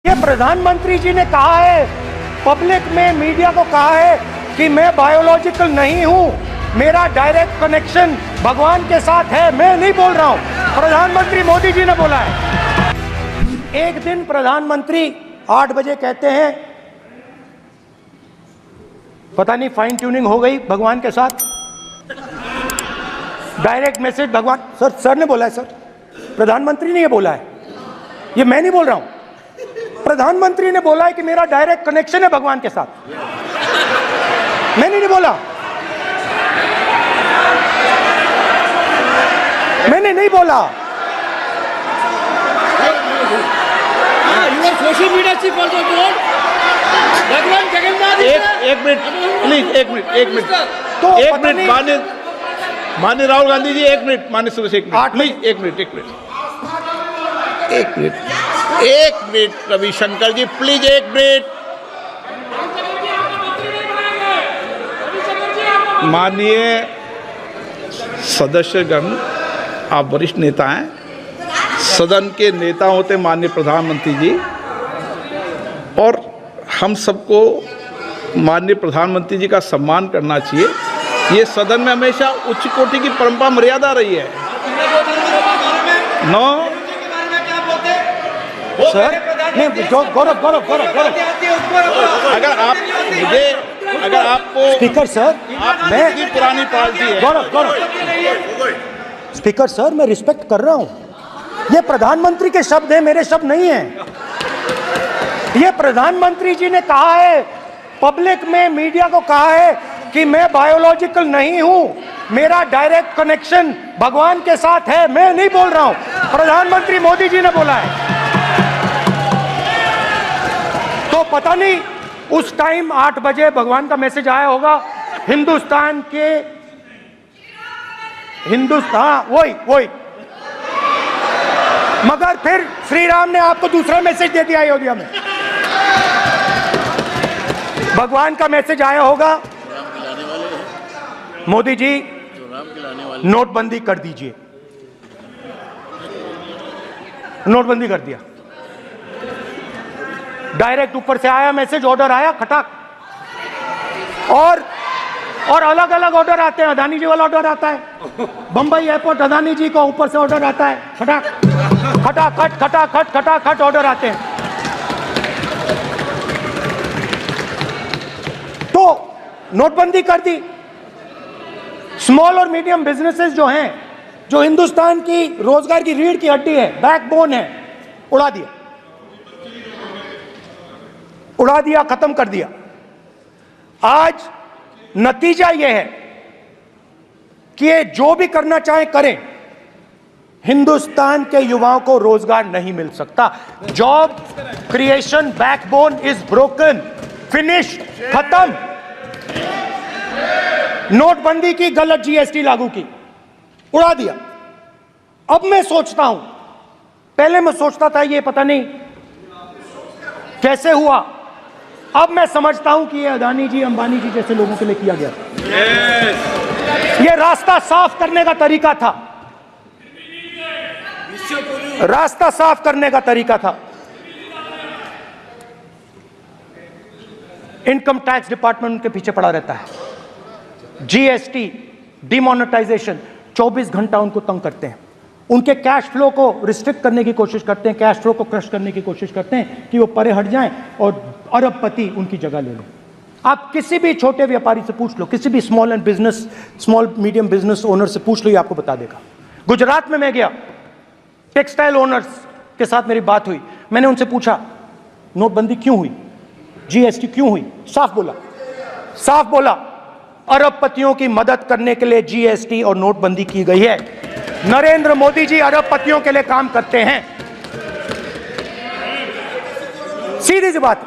ये प्रधानमंत्री जी ने कहा है, पब्लिक में मीडिया को कहा है कि मैं बायोलॉजिकल नहीं हूं, मेरा डायरेक्ट कनेक्शन भगवान के साथ है। मैं नहीं बोल रहा हूं, प्रधानमंत्री मोदी जी ने बोला है। एक दिन प्रधानमंत्री 8 बजे कहते हैं, पता नहीं फाइन ट्यूनिंग हो गई भगवान के साथ, डायरेक्ट मैसेज भगवान। सर ने बोला है, सर प्रधानमंत्री ने ये बोला है, ये मैं नहीं बोल रहा हूं, प्रधानमंत्री ने बोला है कि मेरा डायरेक्ट कनेक्शन है भगवान के साथ। मैंने नहीं बोला, मैंने नहीं बोला। Social media chief also told भगवान जगन्नाथ। एक मिनट प्लीज, एक मिनट तो एक मिनट माननीय राहुल गांधी जी, एक मिनट माननीय सुरेश, एक मिनट प्लीज, एक मिनट रविशंकर जी प्लीज, एक मिनट। माननीय सदस्यगण, आप वरिष्ठ नेता हैं, सदन के नेता होते माननीय प्रधानमंत्री जी, और हम सबको माननीय प्रधानमंत्री जी का सम्मान करना चाहिए। ये सदन में हमेशा उच्च कोटि की परंपरा मर्यादा रही है। नो सर नहीं, गौरव अगर आपको स्पीकर सर, मैं पुरानी पार्टी है। गौरव स्पीकर सर, मैं रिस्पेक्ट कर रहा हूं, ये प्रधानमंत्री के शब्द हैं, मेरे शब्द नहीं हैं। ये प्रधानमंत्री जी ने कहा है, पब्लिक में मीडिया को कहा है कि मैं बायोलॉजिकल नहीं हूं, मेरा डायरेक्ट कनेक्शन भगवान के साथ है। मैं नहीं बोल रहा हूं, प्रधानमंत्री मोदी जी ने बोला है। तो पता नहीं उस टाइम 8 बजे भगवान का मैसेज आया होगा हिंदुस्तान, वही मगर फिर श्री राम ने आपको दूसरा मैसेज दे दिया अयोध्या में। भगवान का मैसेज आया होगा, मोदी जी नोटबंदी कर दीजिए। नोटबंदी कर दिया, डायरेक्ट ऊपर से आया मैसेज, ऑर्डर आया खटाक। और अलग अलग ऑर्डर आते हैं, अदानी जी वाला ऑर्डर आता है, बंबई एयरपोर्ट अदानी जी को ऊपर से ऑर्डर आता है, खटाखट ऑर्डर आते हैं। तो नोटबंदी कर दी। स्मॉल और मीडियम बिजनेसेस जो हैं, जो हिंदुस्तान की रोजगार की रीढ़ की हड्डी है, बैकबोन है, उड़ा दिया, खत्म कर दिया। आज नतीजा यह है कि ये जो भी करना चाहे करें, हिंदुस्तान के युवाओं को रोजगार नहीं मिल सकता। Job creation backbone is broken, finish, खत्म। नोटबंदी की, गलत जीएसटी लागू की, उड़ा दिया। अब मैं सोचता हूं, पहले मैं सोचता था ये पता नहीं कैसे हुआ, अब मैं समझता हूं कि ये अदानी जी, अंबानी जी जैसे लोगों के लिए किया गया। ये रास्ता साफ करने का तरीका था, रास्ता साफ करने का तरीका था। इनकम टैक्स डिपार्टमेंट उनके पीछे पड़ा रहता है। जीएसटी, डिमोनेटाइजेशन, 24 घंटा उनको तंग करते हैं। उनके कैश फ्लो को रिस्ट्रिक्ट करने की कोशिश करते हैं, कैश फ्लो को क्रश करने की कोशिश करते हैं कि वो परे हट जाएं और अरबपति उनकी जगह ले लें। आप किसी भी छोटे व्यापारी से पूछ लो, किसी भी स्मॉल मीडियम बिजनेस ओनर से पूछ लो, ये आपको बता देगा। गुजरात में मैं गया, टेक्सटाइल ओनर्स के साथ मेरी बात हुई, मैंने उनसे पूछा नोटबंदी क्यों हुई, जीएसटी क्यों हुई, साफ बोला अरबपतियों की मदद करने के लिए जीएसटी और नोटबंदी की गई है। नरेंद्र मोदी जी अरबपतियों के लिए काम करते हैं, सीधी सी बात।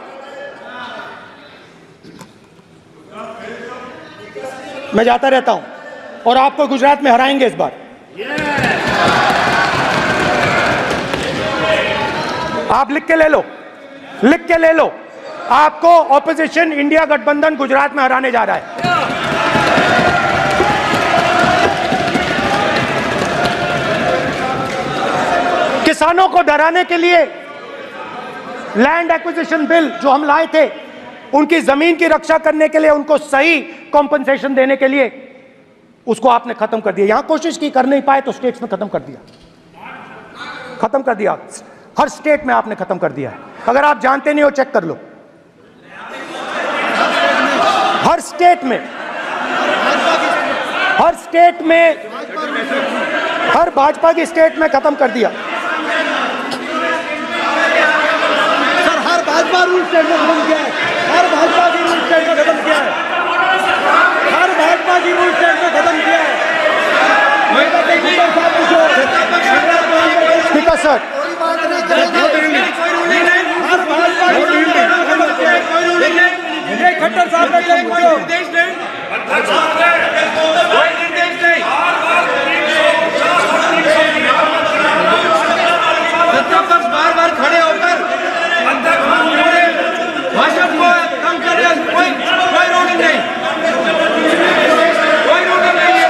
मैं जाता रहता हूं और आपको गुजरात में हराएंगे इस बार। आप लिख के ले लो, आपको ऑपोजिशन इंडिया गठबंधन गुजरात में हराने जा रहा है। किसानों को डराने के लिए लैंड एक्विजिशन बिल जो हम लाए थे, उनकी जमीन की रक्षा करने के लिए, उनको सही कॉम्पनसेशन देने के लिए, उसको आपने खत्म कर दिया। यहां कोशिश की, कर नहीं पाए तो स्टेट्स में खत्म कर दिया, खत्म कर दिया। हर स्टेट में आपने खत्म कर दिया है। अगर आप जानते नहीं हो, चेक कर लो। हर स्टेट में, हर स्टेट में, हर भाजपा की स्टेट में खत्म कर दिया। सर हर भाजपा रूल स्टेट में खत्म किया है, हर भाजपा की रूल स्टेट में खत्म किया है, हर भाजपा की रूल स्टेट में खत्म किया है। स्पीकर सर, हर भाजपा की रूल स्टेट में खत्म किया है। खट्टर साहब ने क्या पूछो? बार बार खड़े होकर भाषण को कम कर रहे हैं। कोई रूलिंग नहीं, कोई रूलिंग नहीं है।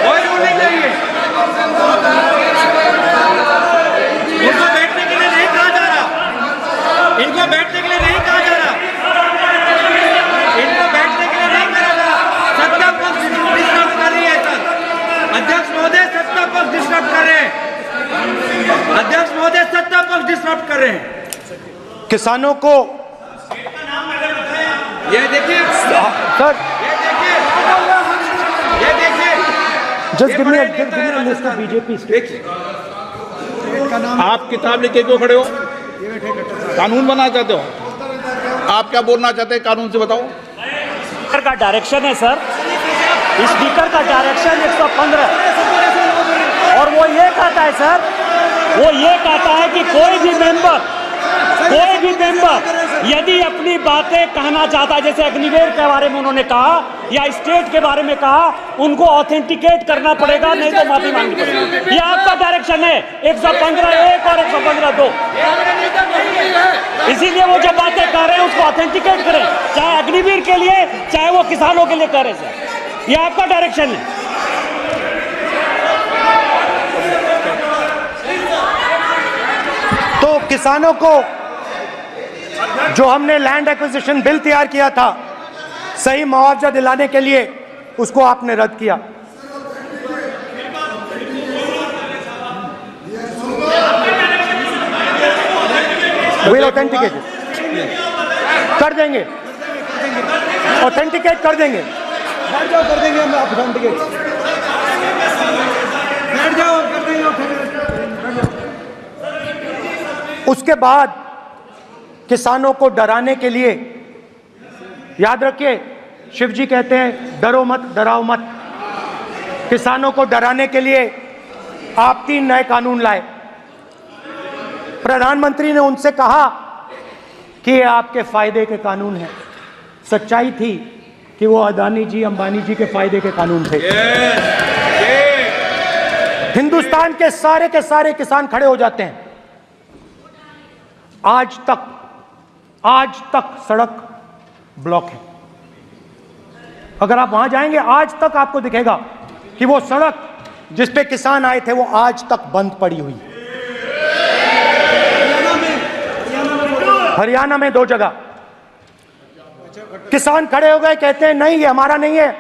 कोई रूलिंग नहीं है। इनको बैठने के लिए नहीं कहा जा रहा, इनको बैठने के लिए नहीं कहा जा रहा, इनको बैठने के लिए नहीं कहा जा रहा। सत्ता पक्ष डिस्टर्ब कर रही है सर। अध्यक्ष महोदय सत्ता पक्ष डिस्टर्ब कर रहे हैं, अध्यक्ष महोदय सत्ता पक्ष डिस्टर्ब कर रहे हैं। किसानों को ये देखिए सर, ये देखिए just give me a list of BJP. आप किताब लेके क्यों खड़े हो? कानून बनाना चाहते हो? आप क्या बोलना चाहते हैं, कानून से बताओ। स्पीकर का डायरेक्शन है सर, स्पीकर का डायरेक्शन 115, और वो ये कहता है सर, वो ये कहता है कि कोई भी मेंबर यदि अपनी बातें कहना चाहता है, जैसे अग्निवीर के बारे में उन्होंने कहा या स्टेट के बारे में कहा, उनको ऑथेंटिकेट करना पड़ेगा, नहीं तो माफी मांगनी पड़ेगी। ये आपका डायरेक्शन है 115(1) और 115(2). इसीलिए वो जो बातें कह रहे हैं उसको ऑथेंटिकेट करें, चाहे अग्निवीर के लिए चाहे वो किसानों के लिए कह रहे सर। ये आपका डायरेक्शन है। तो किसानों को जो हमने लैंड एक्विजिशन बिल तैयार किया था, सही मुआवजा दिलाने के लिए, उसको आपने रद्द किया। विल ऑथेंटिकेट कर देंगे, ऑथेंटिकेट कर देंगे। बैठ जाओ, कर देंगे हम ऑथेंटिकेट। बैठ जाओ, कर देंगे ऑथेंटिकेट। उसके बाद किसानों को डराने के लिए, याद रखिए, शिव जी कहते हैं डरो मत, डराओ मत। किसानों को डराने के लिए आप 3 नए कानून लाए। प्रधानमंत्री ने उनसे कहा कि ये आपके फायदे के कानून हैं। सच्चाई थी कि वो अदानी जी, अंबानी जी के फायदे के कानून थे। हिंदुस्तान के सारे किसान खड़े हो जाते हैं। आज तक सड़क ब्लॉक है। अगर आप वहां जाएंगे, आज तक आपको दिखेगा कि वो सड़क जिस पे किसान आए थे वो आज तक बंद पड़ी हुई है। हरियाणा में 2 जगह किसान खड़े हो गए, कहते हैं नहीं, ये हमारा नहीं है।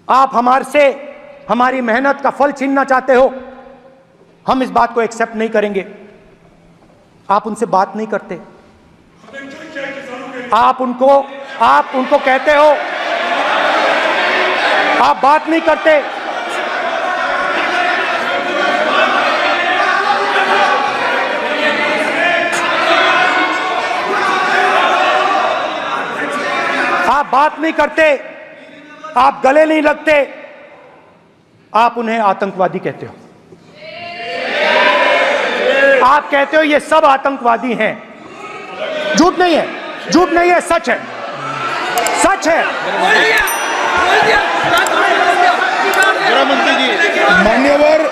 आप हमारी मेहनत का फल छीनना चाहते हो, हम इस बात को एक्सेप्ट नहीं करेंगे। आप उनसे बात नहीं करते, आप उनको कहते हो, आप बात नहीं करते। आप बात नहीं करते, आप गले नहीं लगते, आप उन्हें आतंकवादी कहते हो। आप कहते हो ये सब आतंकवादी हैं। झूठ नहीं है, झूठ नहीं है, सच है, सच है। गृह मंत्री जी, मान्यवर